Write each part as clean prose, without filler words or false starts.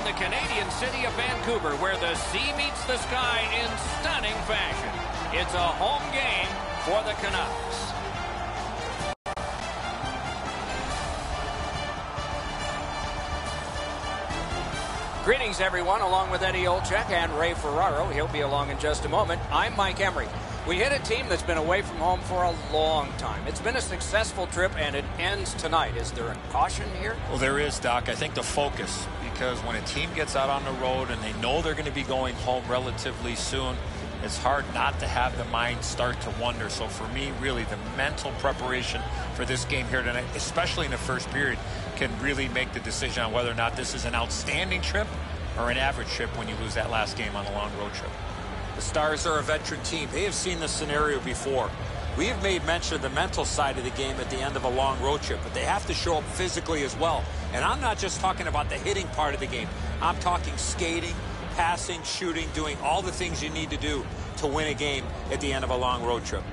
in the Canadian city of Vancouver, where the sea meets the sky in stunning fashion. It's a home game for the Canucks. Greetings, everyone, along with Eddie Olczyk and Ray Ferraro. He'll be along in just a moment. I'm Mike Emery. We hit a team that's been away from home for a long time. It's been a successful trip, and it ends tonight. Is there a caution here? Well, there is, Doc. I think the focus, because when a team gets out on the road and they know they're going to be going home relatively soon, it's hard not to have the mind start to wonder. So for me, really, the mental preparation for this game here tonight, especially in the first period, can really make the decision on whether or not this is an outstanding trip or an average trip when you lose that last game on a long road trip. The Stars are a veteran team. They have seen this scenario before. We have made mention of the mental side of the game at the end of a long road trip, but they have to show up physically as well. And I'm not just talking about the hitting part of the game. I'm talking skating, passing, shooting, doing all the things you need to do to win a game at the end of a long road trip.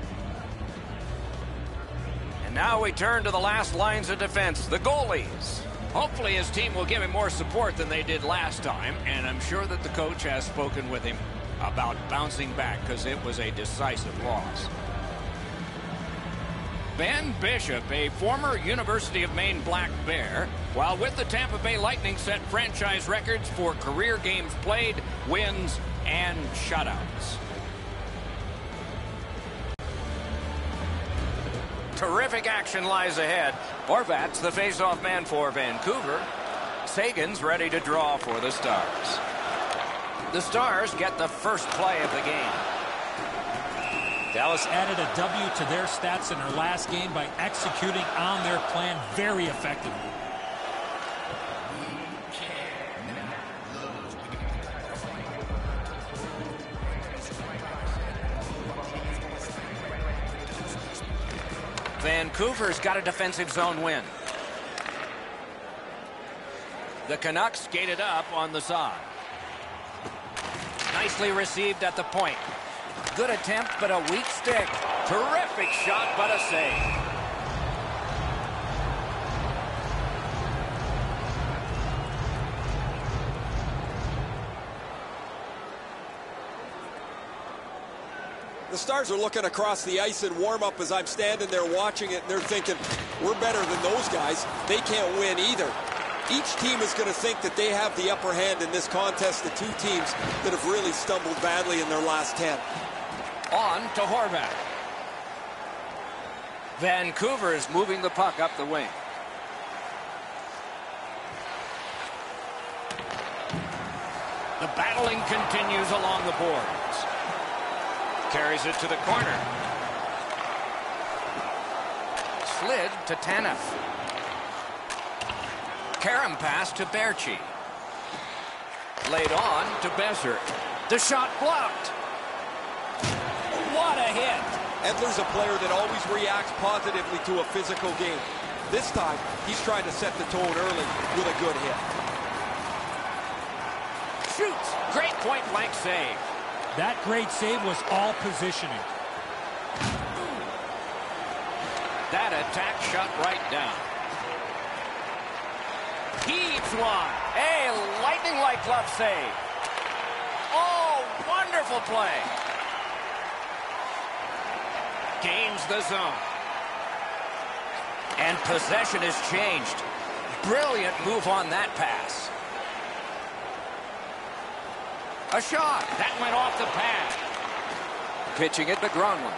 And now we turn to the last lines of defense, the goalies. Hopefully his team will give him more support than they did last time, and I'm sure that the coach has spoken with him about bouncing back, because it was a decisive loss. Ben Bishop, a former University of Maine Black Bear, while with the Tampa Bay Lightning, set franchise records for career games played, wins, and shutouts. Terrific action lies ahead. Horvat's the face-off man for Vancouver. Sagan's ready to draw for the Stars. The Stars get the first play of the game. Dallas added a W to their stats in their last game by executing on their plan very effectively. Vancouver's got a defensive zone win. The Canucks skated up on the side. Nicely received at the point. Good attempt, but a weak stick. Terrific shot, but a save. The Stars are looking across the ice in warm-up as I'm standing there watching it, and they're thinking, we're better than those guys. They can't win either. Each team is going to think that they have the upper hand in this contest, the two teams that have really stumbled badly in their last 10. On to Horvat. Vancouver is moving the puck up the wing. The battling continues along the boards. Carries it to the corner. Slid to Tanev. Karam pass to Berchi. Laid on to Besser. The shot blocked. What a hit. Edler's a player that always reacts positively to a physical game. This time, he's trying to set the tone early with a good hit. Shoots. Great point-blank save. That great save was all positioning. That attack shut right down. Heaves one. A lightning-like glove save. Oh, wonderful play. Gains the zone. And possession has changed. Brilliant move on that pass. A shot. That went off the pad. Pitching it to Gronlund.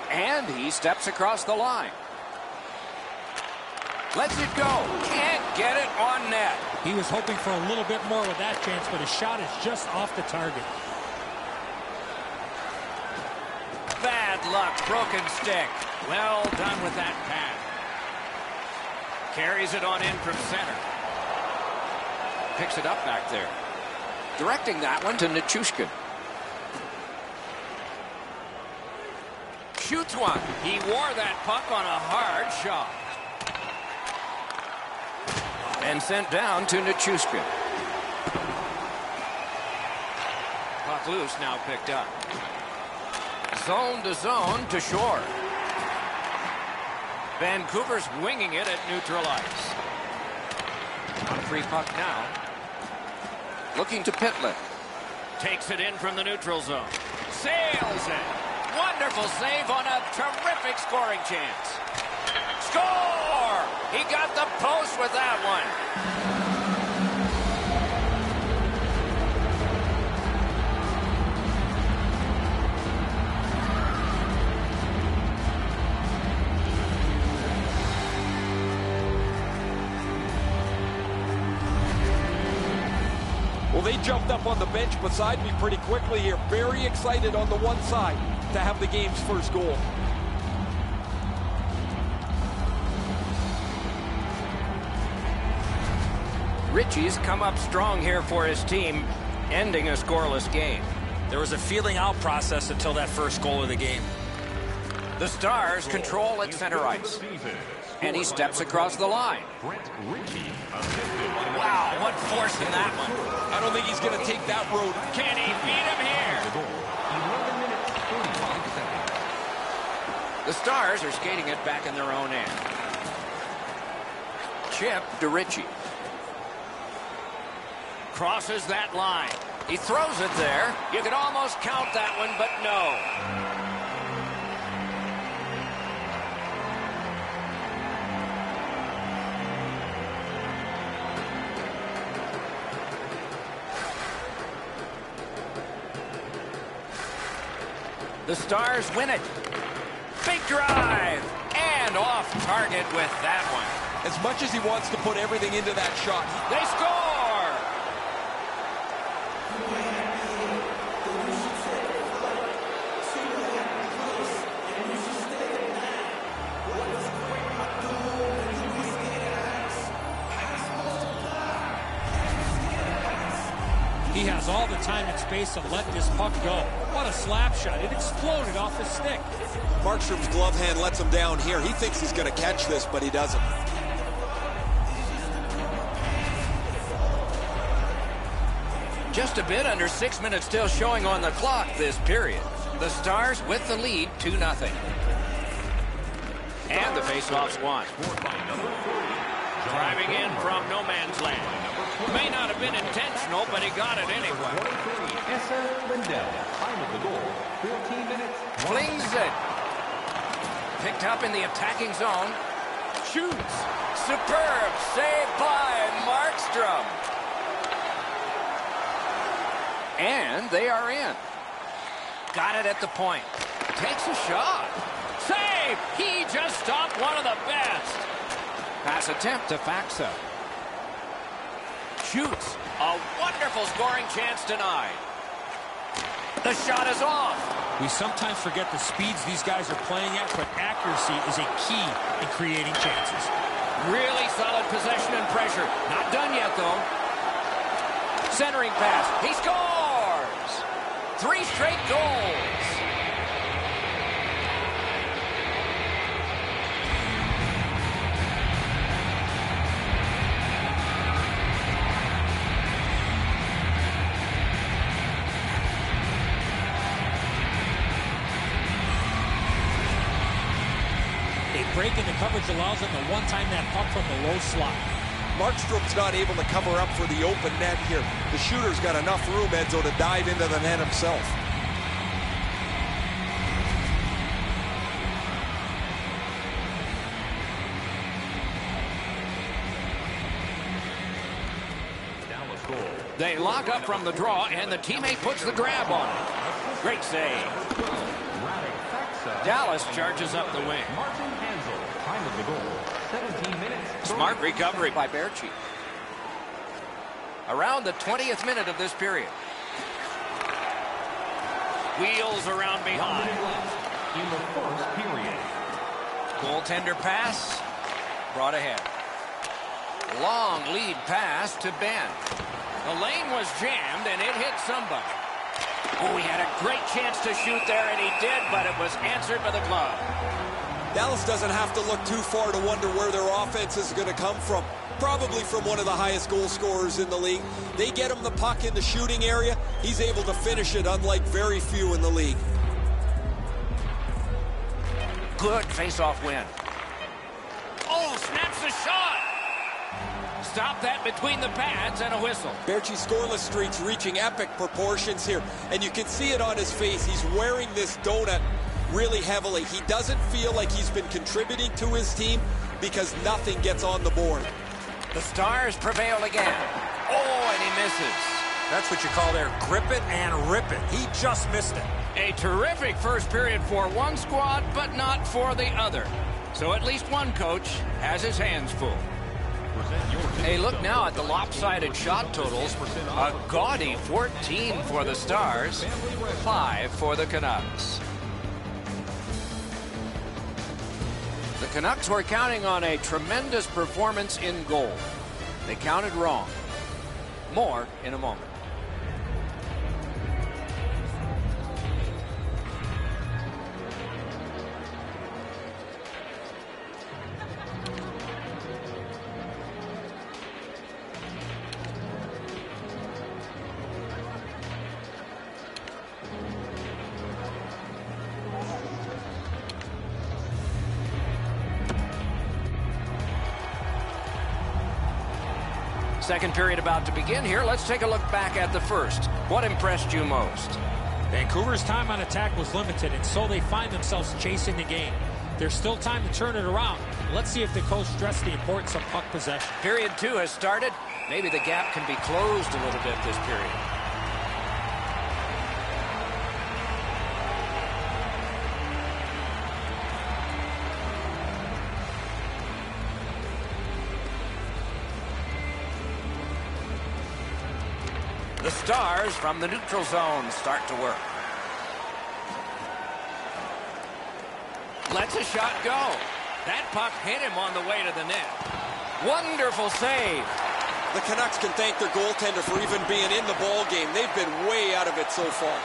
And he steps across the line. Lets it go. Can't get it on net. He was hoping for a little bit more with that chance, but his shot is just off the target. Bad luck. Broken stick. Well done with that pass. Carries it on in from center. Picks it up back there. Directing that one to Nichushkin. Shoots one. He wore that puck on a hard shot. And sent down to Nichushkin. Puck loose, now picked up. Zone to zone to Shore. Vancouver's winging it at neutral ice. free puck now. Looking to Pitlick. Takes it in from the neutral zone. Sails it. Wonderful save on a terrific scoring chance. Score! He got the post with that one. Well, they jumped up on the bench beside me pretty quickly here. Very excited on the one side to have the game's first goal. Ritchie's come up strong here for his team, ending a scoreless game. There was a feeling out process until that first goal of the game. The Stars control at center ice. And he steps across the line. Wow, what force in that one. I don't think he's going to take that road. Can he beat him here? The Stars are skating it back in their own end. Chip to Ritchie. Crosses that line. He throws it there. You could almost count that one, but no. The Stars win it. Big drive. And off target with that one. As much as he wants to put everything into that shot. They score! He has all the time and space to let this puck go. What a slap shot. It exploded off his stick. Markstrom's glove hand lets him down here. He thinks he's going to catch this, but he doesn't. Just a bit under 6 minutes still showing on the clock this period. The Stars with the lead 2-0. And the faceoff's won. Driving in from no man's land. May not have been intentional, but he got it anyway. Flings it. Picked up in the attacking zone. Shoots. Superb save by Markstrom. And they are in. Got it at the point. Takes a shot. Save! He just stopped one of the best. Pass attempt to Faxa. Shoots. A wonderful scoring chance denied. The shot is off. We sometimes forget the speeds these guys are playing at, but accuracy is a key in creating chances. Really solid possession and pressure. Not done yet, though. Centering pass. He scores! 3 straight goals. Break into coverage allows them to one-time that puck from the low slot. Markstrom's not able to cover up for the open net here. The shooter's got enough room, Enzo, to dive into the net himself. They lock up from the draw, and the teammate puts the grab on it. Great save. Dallas charges up the wing. Smart recovery by Berchi. Around the 20th minute of this period. Wheels around behind. In the first period. Goaltender pass. Brought ahead. Long lead pass to Ben. The lane was jammed, and it hit somebody. Oh, he had a great chance to shoot there, and he did, but it was answered by the glove. Dallas doesn't have to look too far to wonder where their offense is going to come from. Probably from one of the highest goal scorers in the league. They get him the puck in the shooting area. He's able to finish it, unlike very few in the league. Good face-off win. Oh, snaps the shot. stop that between the pads and a whistle. Berchi's scoreless streak's reaching epic proportions here, and you can see it on his face. He's wearing this donut really heavily. He doesn't feel like he's been contributing to his team because nothing gets on the board. The Stars prevail again. Oh, and he misses. That's what you call there, grip it and rip it. He just missed it. A terrific first period for one squad, but not for the other. So at least one coach has his hands full. A look now at the lopsided shot totals. A gaudy 14 for the Stars, 5 for the Canucks. The Canucks were counting on a tremendous performance in goal. They counted wrong. More in a moment. Second period about to begin here. Let's take a look back at the first. What impressed you most? Vancouver's time on attack was limited, and so they find themselves chasing the game. There's still time to turn it around. Let's see if the coach stressed the importance of puck possession. Period 2 has started. Maybe the gap can be closed a little bit this period. The Stars from the neutral zone start to work. Lets a shot go. That puck hit him on the way to the net. Wonderful save. The Canucks can thank their goaltender for even being in the ball game. They've been way out of it so far.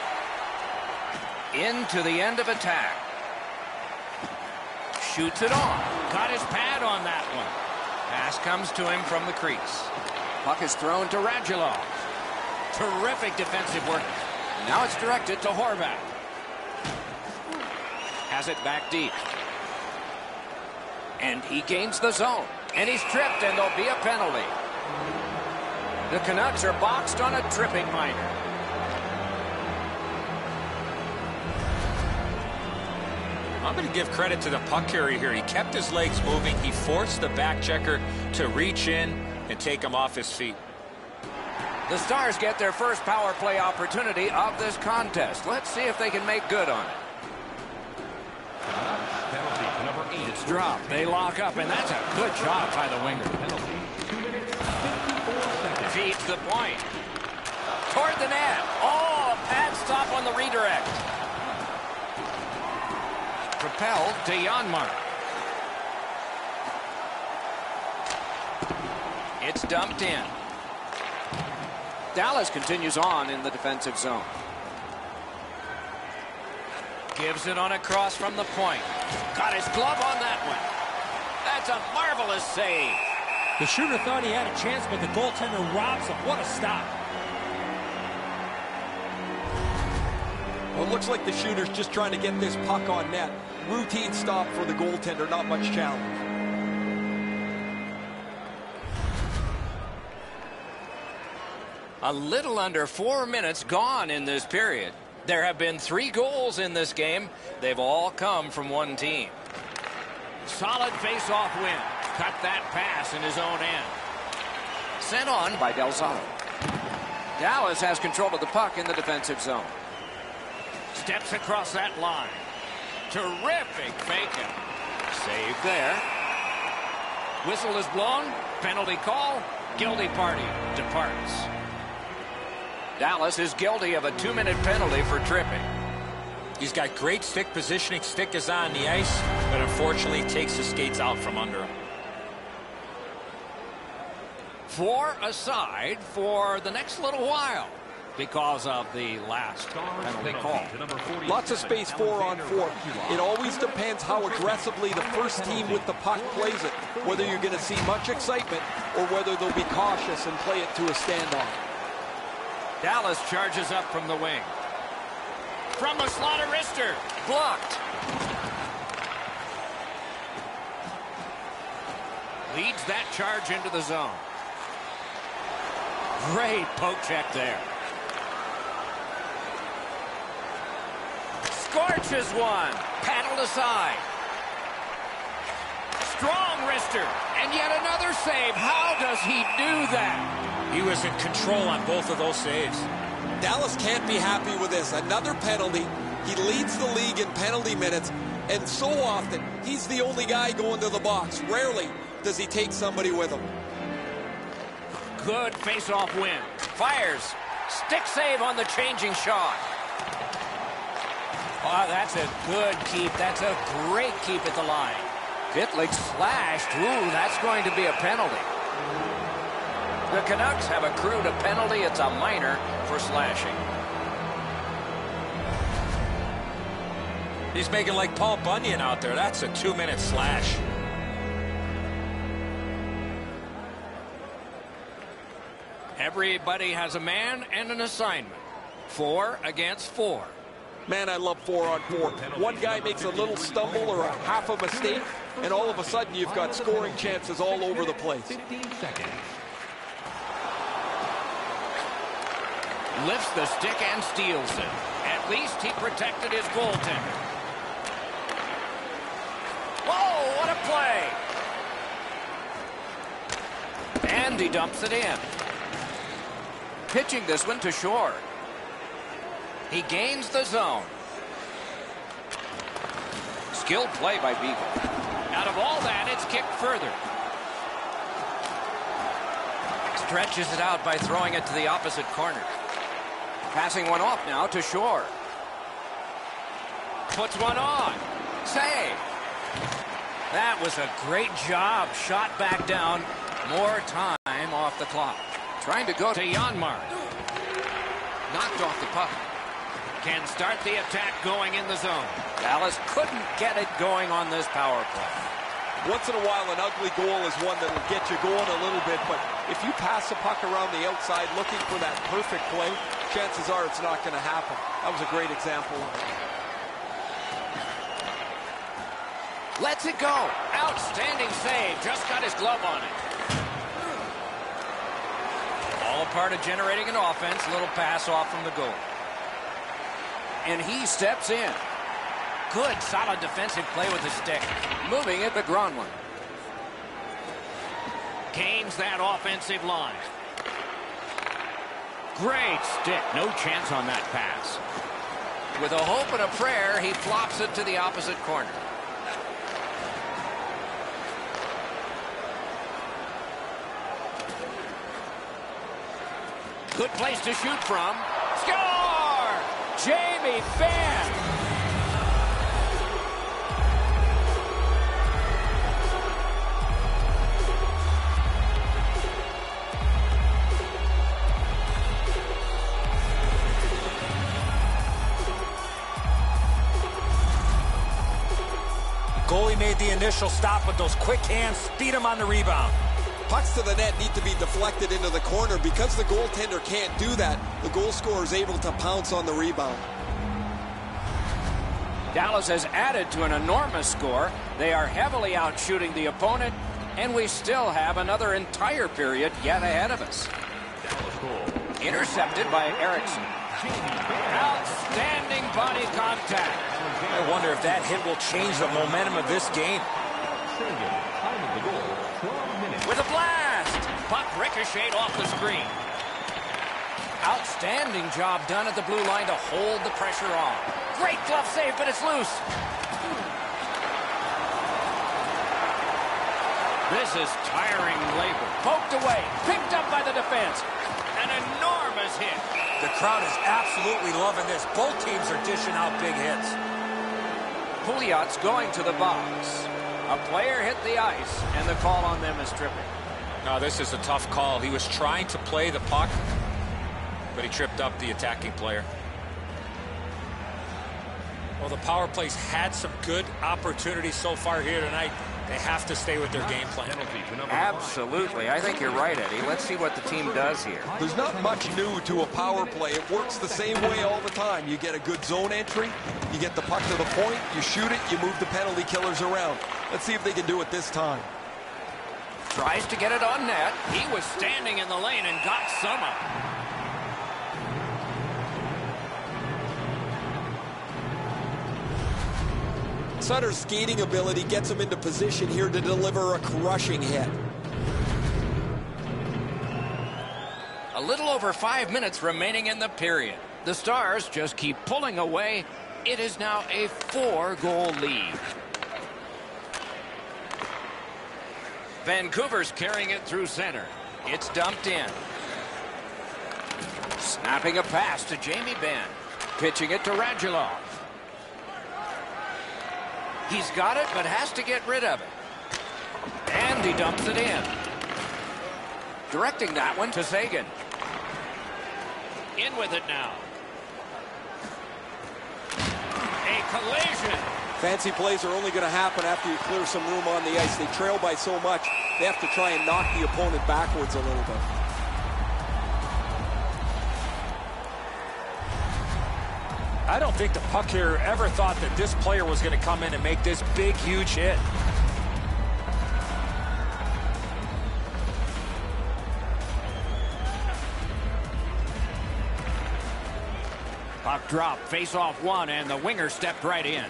Into the end of attack. Shoots it on. Got his pad on that one. Pass comes to him from the crease. Puck is thrown to Radulov. Terrific defensive work. Now it's directed to Horvat. Has it back deep. And he gains the zone. And he's tripped, and there'll be a penalty. The Canucks are boxed on a tripping minor. I'm going to give credit to the puck carrier here. He kept his legs moving. He forced the back checker to reach in and take him off his feet. The Stars get their first power play opportunity of this contest. Let's see if they can make good on it. Penalty number 8. It's dropped. They lock up, and that's a good job by the winger. Penalty. 2 minutes, 54 seconds. Feeds the point. Toward the net. Oh, a pad stop on the redirect. Propelled to Janmark. It's dumped in. Dallas continues on in the defensive zone. Gives it on a cross from the point. Got his glove on that one. That's a marvelous save. The shooter thought he had a chance, but the goaltender robs him. What a stop. Well, it looks like the shooter's just trying to get this puck on net. Routine stop for the goaltender, not much challenge. A little under 4 minutes gone in this period. There have been 3 goals in this game. They've all come from one team. Solid face-off win. Cut that pass in his own end. Sent on by Delzato. Dallas has control of the puck in the defensive zone. Steps across that line. Terrific fake-in. Save there. Whistle is blown. Penalty call. Guilty party departs. Dallas is guilty of a 2-minute penalty for tripping. He's got great stick positioning. Stick is on the ice, but unfortunately takes his skates out from under him. 4 aside for the next little while because of the last penalty call. Lots of space 4-on-4. It always depends how aggressively the first team with the puck plays it, whether you're going to see much excitement or whether they'll be cautious and play it to a standoff. Dallas charges up from the wing. From the slaughter wrister. Blocked. Leads that charge into the zone. Great poke check there. Scorches one. Paddled aside. Strong wrister. And yet another save. How does he do that? He was in control on both of those saves. Dallas can't be happy with this. Another penalty. He leads the league in penalty minutes. And so often, he's the only guy going to the box. Rarely does he take somebody with him. Good face-off win. Fires. Stick save on the changing shot. Oh, that's a good keep. That's a great keep at the line. Pitlick slashed. Ooh, that's going to be a penalty. The Canucks have accrued a penalty. It's a minor for slashing. He's making like Paul Bunyan out there. That's a 2-minute slash. Everybody has a man and an assignment. 4 against 4. Man, I love 4-on-4. One guy makes a little stumble or a half a mistake, and all of a sudden you've got scoring chances all over the place. 15 seconds. Lifts the stick and steals it. At least he protected his goaltender. Whoa, what a play! And he dumps it in. Pitching this one to Shore. He gains the zone. Skilled play by Beagle. Out of all that, it's kicked further. Stretches it out by throwing it to the opposite corner. Passing one off now to Shore. Puts one on. Save. That was a great job. Shot back down. More time off the clock. Trying to go to Janmark. Knocked off the puck. Can start the attack going in the zone. Dallas couldn't get it going on this power play. Once in a while, an ugly goal is one that will get you going a little bit, but if you pass the puck around the outside looking for that perfect play, chances are it's not going to happen. That was a great example of it. Lets it go. Outstanding save. Just got his glove on it. All a part of generating an offense. Little pass off from the goal. And he steps in. Good, solid defensive play with the stick. Moving it to Gronlund. Gains that offensive line. Great stick. No chance on that pass. With a hope and a prayer, he flops it to the opposite corner. Good place to shoot from. Score! Jamie Benn. Goalie made the initial stop with those quick hands, speed him on the rebound. Pucks to the net need to be deflected into the corner. Because the goaltender can't do that, the goal scorer is able to pounce on the rebound. Dallas has added to an enormous score. They are heavily out shooting the opponent, and we still have another entire period yet ahead of us. Intercepted by Erickson. Outstanding body contact. I wonder if that hit will change the momentum of this game. With a blast. Puck ricocheted off the screen. Outstanding job done at the blue line to hold the pressure on. Great glove save, but it's loose. This is tiring labor. Poked away. Picked up by the defense. An enormous hit. The crowd is absolutely loving this. Both teams are dishing out big hits. Pouliot's going to the box. A player hit the ice, and the call on them is tripping. No, this is a tough call. He was trying to play the puck, but he tripped up the attacking player. Well, the power plays had some good opportunities so far here tonight. They have to stay with their game plan. Absolutely. I think you're right, Eddie. Let's see what the team does here. There's not much new to a power play. It works the same way all the time. You get a good zone entry, you get the puck to the point, you shoot it, you move the penalty killers around. Let's see if they can do it this time. Tries to get it on net. He was standing in the lane and got some of it. Sutter's skating ability gets him into position here to deliver a crushing hit. A little over 5 minutes remaining in the period. The Stars just keep pulling away. It is now a 4-goal lead. Vancouver's carrying it through center. It's dumped in. Snapping a pass to Jamie Benn. Pitching it to Radulov. He's got it, but has to get rid of it. And he dumps it in. Directing that one to Sagan. In with it now. A collision. Fancy plays are only going to happen after you clear some room on the ice. They trail by so much, they have to try and knock the opponent backwards a little bit. I don't think the puck here ever thought that this player was going to come in and make this big, huge hit. Puck drop, face off one, and the winger stepped right in.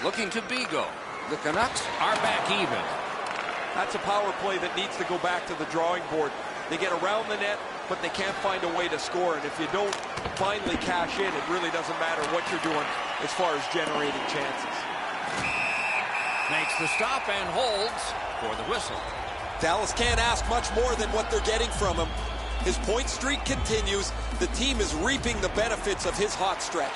Looking to Bigo. The Canucks are back even. That's a power play that needs to go back to the drawing board. They get around the net, but they can't find a way to score. And if you don't finally cash in, it really doesn't matter what you're doing as far as generating chances. Makes the stop and holds for the whistle. Dallas can't ask much more than what they're getting from him. His point streak continues. The team is reaping the benefits of his hot stretch.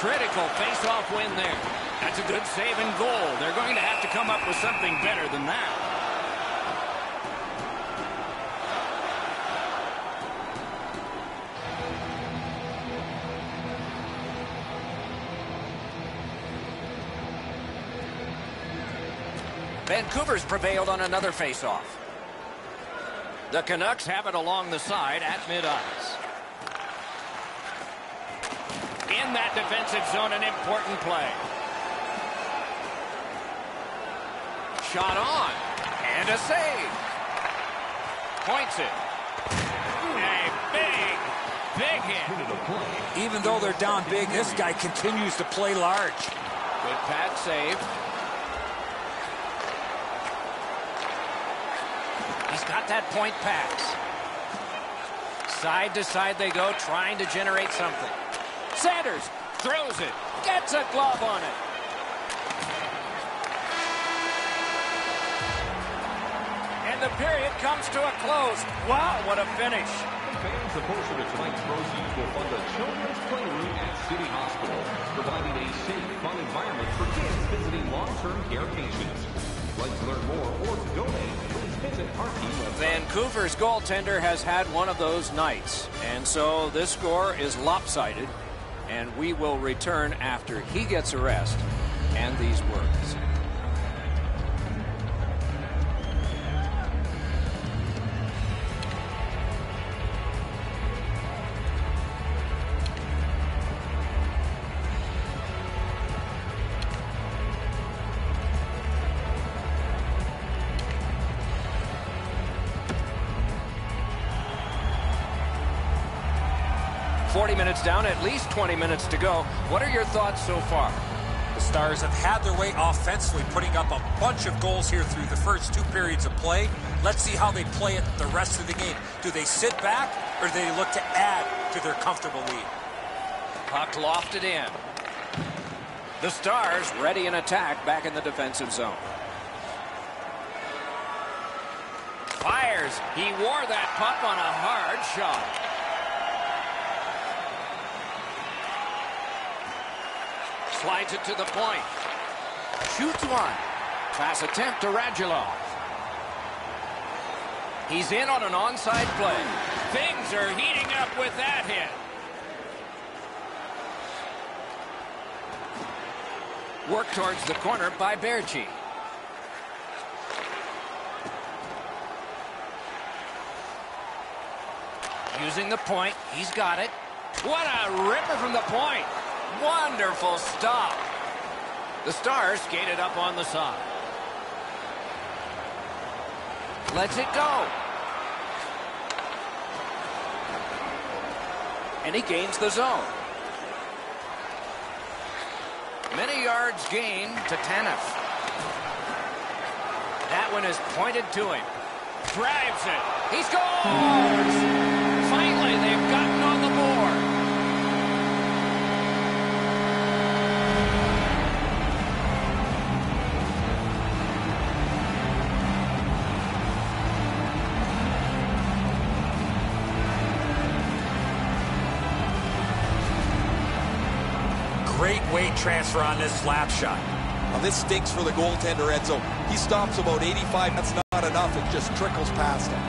Critical face-off win there. That's a good save and goal. They're going to have to come up with something better than that. Vancouver's prevailed on another face-off. The Canucks have it along the side at mid-ice. In that defensive zone, an important play. Shot on. And a save. Points it. A big hit. Even though they're down big, this guy continues to play large. Good pad save. He's got that point pass. Side to side they go, trying to generate something. Sanders throws it, gets a glove on it. And the period comes to a close. Wow, what a finish. Fans, a portion of tonight's proceeds will fund a children's playroom at City Hospital, providing a safe, fun environment for kids visiting long-term care patients. If you'd like to learn more or to donate, please visit our team website. Vancouver's goaltender has had one of those nights, and so this score is lopsided. And we will return after he gets a rest and these words. Minutes down, at least 20 minutes to go. What are your thoughts so far? The Stars have had their way offensively, putting up a bunch of goals here through the first 2 periods of play. Let's see how they play it the rest of the game. Do they sit back, or do they look to add to their comfortable lead? Puck lofted in. The Stars ready in attack back in the defensive zone. Fires. He wore that puck on a hard shot. Slides it to the point. Shoots one. Pass attempt to Radulov. He's in on an onside play. Things are heating up with that hit. Work towards the corner by Berchi. Using the point. He's got it. What a ripper from the point. Wonderful stop. The Stars skated up on the side. Lets it go. And he gains the zone. Many yards gained to Tanev. That one is pointed to him. Drives it. He scores! Finally, they've gotten on the board. Great weight transfer on this slap shot. Now this stinks for the goaltender, Edzo. He stops about 85. That's not enough. It just trickles past him.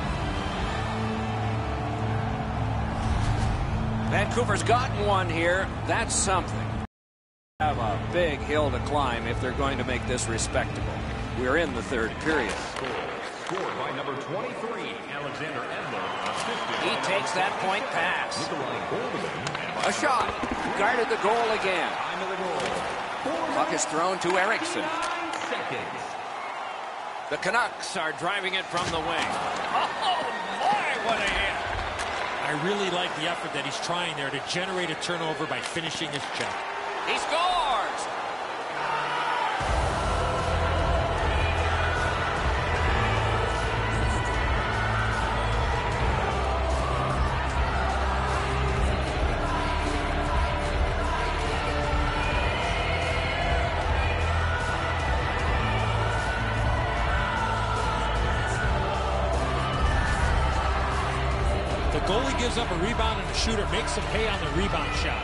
Vancouver's gotten one here. That's something. Have a big hill to climb if they're going to make this respectable. We're in the third period. Scored by number 23, Alexander Edler. He takes that point pass. A shot. Guarded the goal again. Puck is thrown to Eriksson. The Canucks are driving it from the wing. Oh, my, what a hit. I really like the effort that he's trying there to generate a turnover by finishing his check. He scores! The goalie gives up a rebound and the shooter makes him pay on the rebound shot.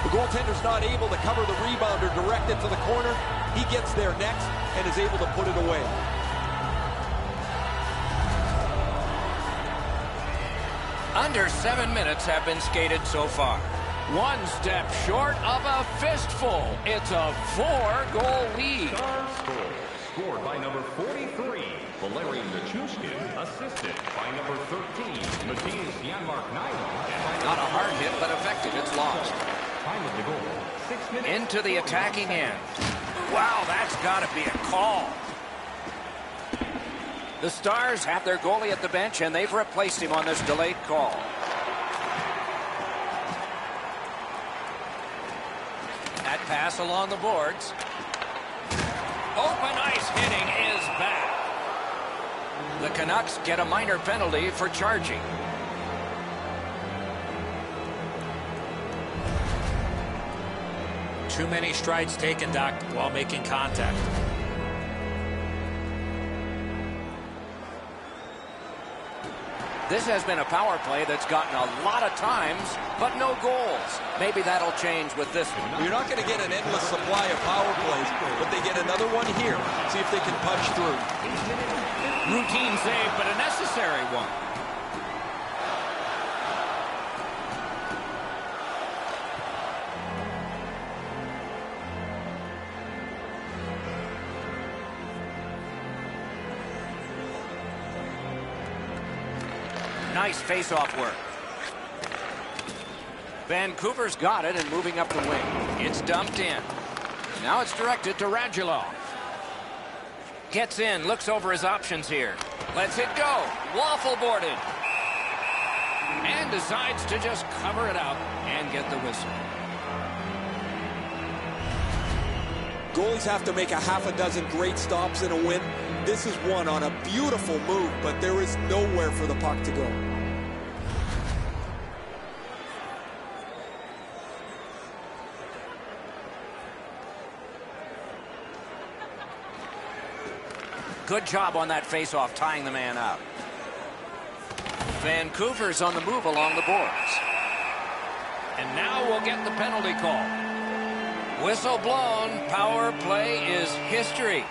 The goaltender's not able to cover the rebound or direct it to the corner. He gets there next and is able to put it away. Under 7 minutes have been skated so far. One step short of a fistful. It's a 4-goal lead. Scored by number 43, Valerian Nichushkin. Assisted by number 13, Matthias Janmark-Nylund. Not a hard hit, but effective. It's lost. Time of the goal, 6 minutes. Into the attacking end. Wow, that's got to be a call. The Stars have their goalie at the bench, and they've replaced him on this delayed call. That pass along the boards. Open ice hitting is back. The Canucks get a minor penalty for charging. Too many strides taken, Doc, while making contact. This has been a power play that's gotten a lot of times, but no goals. Maybe that'll change with this one. You're not going to get an endless supply of power plays, but they get another one here. See if they can punch through. Routine save, but a necessary one. Nice face-off work. Vancouver's got it and moving up the wing. It's dumped in. Now it's directed to Radulov. Gets in, looks over his options here. Lets it go. Waffle boarded. And decides to just cover it out and get the whistle. Goalies have to make a half a dozen great stops in a win. This is one on a beautiful move, but there is nowhere for the puck to go. Good job on that face-off, tying the man up. Vancouver's on the move along the boards. And now we'll get the penalty call. Whistle blown. Power play is history.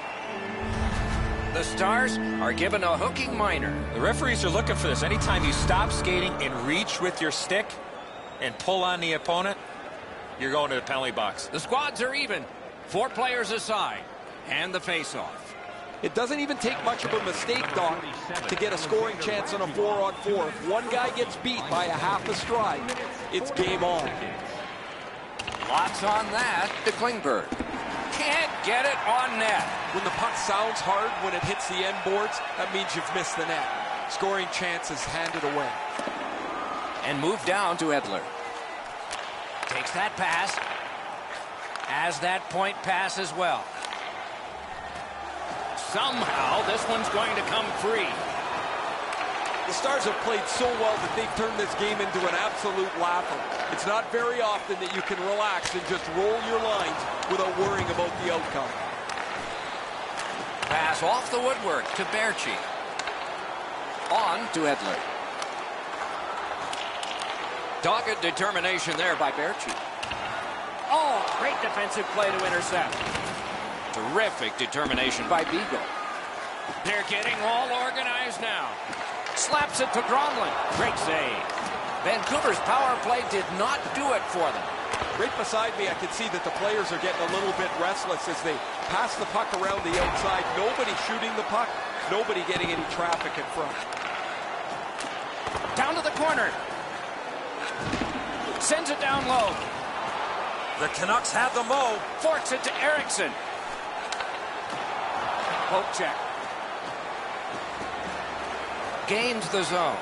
The Stars are given a hooking minor. The referees are looking for this. Anytime you stop skating and reach with your stick and pull on the opponent, you're going to the penalty box. The squads are even. 4 players aside. And the face-off. It doesn't even take much of a mistake, Doc, to get a scoring chance on a 4-on-4. If one guy gets beat by a half a stride, it's game on. Lots on that to Klingberg. Can't get it on net. When the puck sounds hard when it hits the end boards, that means you've missed the net. Scoring chances handed away. And moved down to Edler. Takes that pass. Has that point pass as well. Somehow this one's going to come free. The Stars have played so well that they've turned this game into an absolute laugher. It's not very often that you can relax and just roll your lines without worrying about the outcome. Pass off the woodwork to Berchi. On to Edler. Dogged determination there by Berchi. Oh, great defensive play to intercept. Terrific determination by Beagle. They're getting all organized now. Slaps it to Gromlin. Great save. Vancouver's power play did not do it for them. Right beside me, I can see that the players are getting a little bit restless as they pass the puck around the outside. Nobody shooting the puck. Nobody getting any traffic in front. Down to the corner. Sends it down low. The Canucks have the mo. Forks it to Eriksson. Poke check. Gains the zone.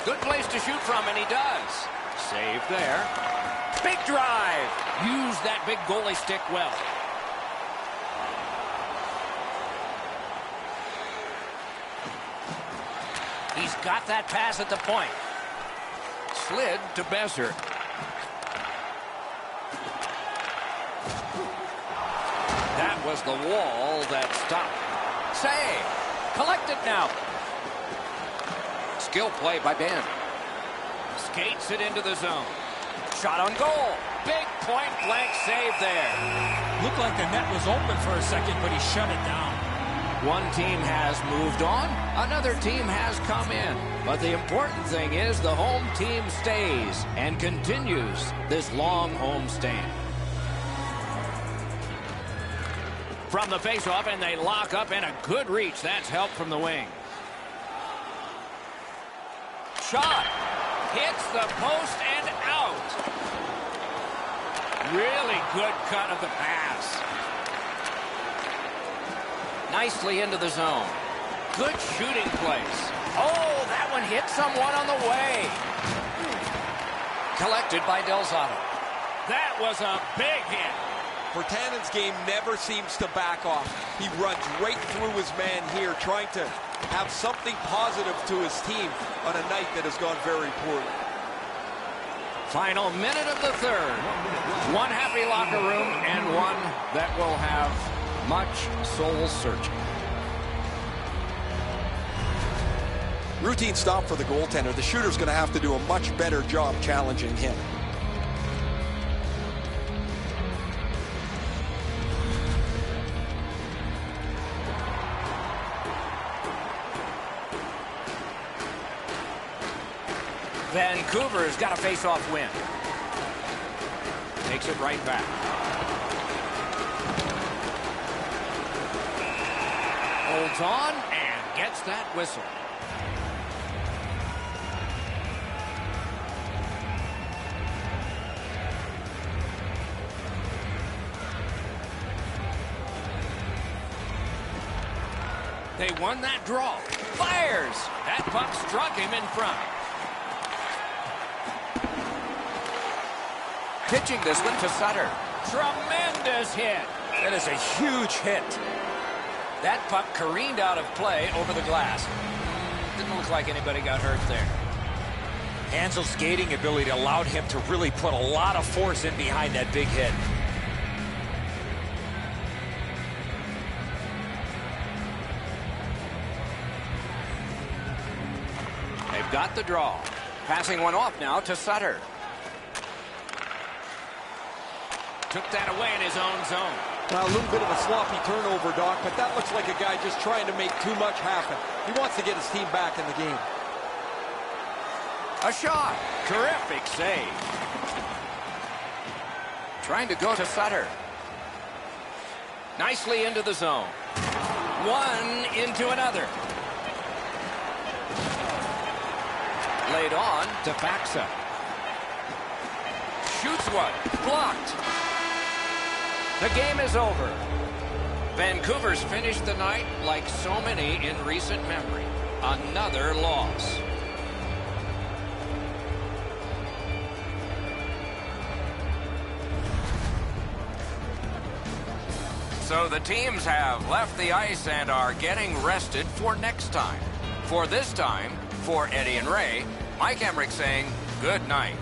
Good place to shoot from, and he does. Save there. Big drive. Use that big goalie stick well. He's got that pass at the point. Slid to Besser. That was the wall that stopped. Save. Collected now. Skill play by Ben. Skates it into the zone. Shot on goal. Big point blank save there. Looked like the net was open for a second, but he shut it down. One team has moved on. Another team has come in. But the important thing is the home team stays and continues this long home stand. From the faceoff, and they lock up, and a good reach. That's help from the wing. Shot. Hits the post and out. Really good cut of the pass. Nicely into the zone. Good shooting place. Oh, that one hit someone on the way. Collected by Del Zotto. That was a big hit. Virtanen's game never seems to back off. He runs right through his man here, trying to have something positive to his team on a night that has gone very poorly. Final minute of the third. One happy locker room and one that will have much soul searching. Routine stop for the goaltender. The shooter's going to have to do a much better job challenging him. Vancouver's got a face-off win. Takes it right back. Holds on and gets that whistle. They won that draw. Fires! That puck struck him in front. Pitching this one to Sutter. Tremendous hit. That is a huge hit. That puck careened out of play over the glass. Didn't look like anybody got hurt there. Hansel's skating ability allowed him to really put a lot of force in behind that big hit. They've got the draw. Passing one off now to Sutter. Took that away in his own zone. Now, a little bit of a sloppy turnover, Doc, but that looks like a guy just trying to make too much happen. He wants to get his team back in the game. A shot. Terrific save. Trying to go to Sutter. Nicely into the zone. One into another. Laid on to Baxa. Shoots one. Blocked. The game is over. Vancouver's finished the night like so many in recent memory. Another loss. So the teams have left the ice and are getting rested for next time. For this time, for Eddie and Ray, Mike Emmerich saying good night.